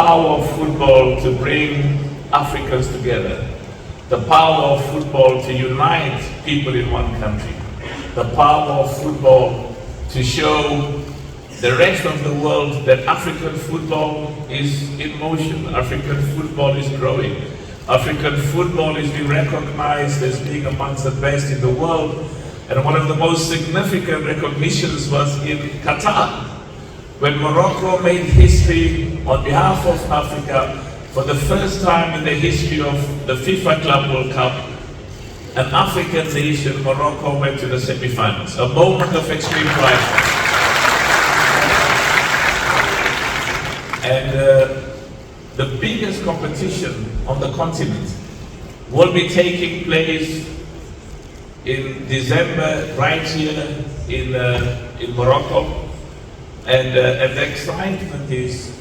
power of football to bring Africans together, the power of football to unite people in one country, the power of football to show the rest of the world that African football is in motion, African football is growing, African football is being recognized as being amongst the best in the world. And one of the most significant recognitions was in Qatar, when Morocco made history on behalf of Africa for the first time in the history of the FIFA Club World Cup. An African nation, Morocco, went to the semi-finals, a moment of extreme pride. And the biggest competition on the continent will be taking place in December, right here in Morocco. And the excitement is,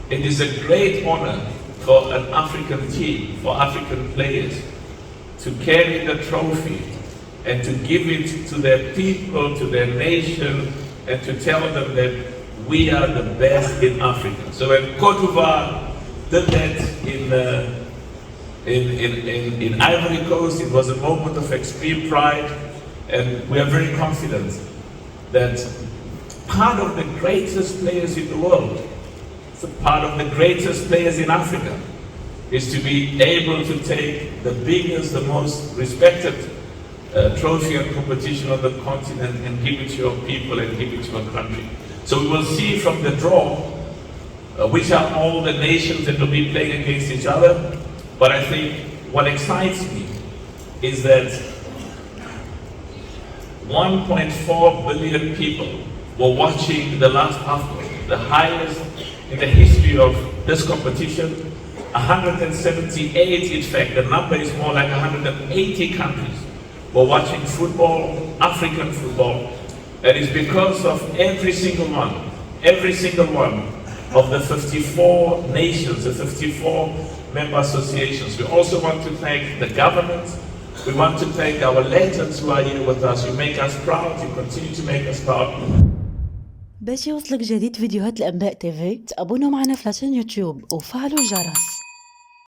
it is a great honor for an African team, for African players, to carry the trophy and to give it to their people, to their nation, and to tell them that we are the best in Africa. So when Côte d'Ivoire did that in Ivory Coast, it was a moment of extreme pride, and we are very confident that part of the greatest players in the world, so part of the greatest players in Africa, is to be able to take the biggest, the most respected trophy and competition on the continent and give it to your people and give it to your country. So we will see from the draw which are all the nations that will be playing against each other. But I think what excites me is that 1.4 billion people were watching the last AFCON, the highest in the history of this competition. 178, in fact, the number is more like 180 countries were watching football, African football. And it's because of every single one of the 54 nations, the 54 member associations. We also want to thank the government. We want to thank our legends who are here with us. You make us proud, you continue to make us proud. باش يوصلك جديد فيديوهات الأنباء تيفي تابونوا معنا في لاشين يوتيوب وفعلوا الجرس.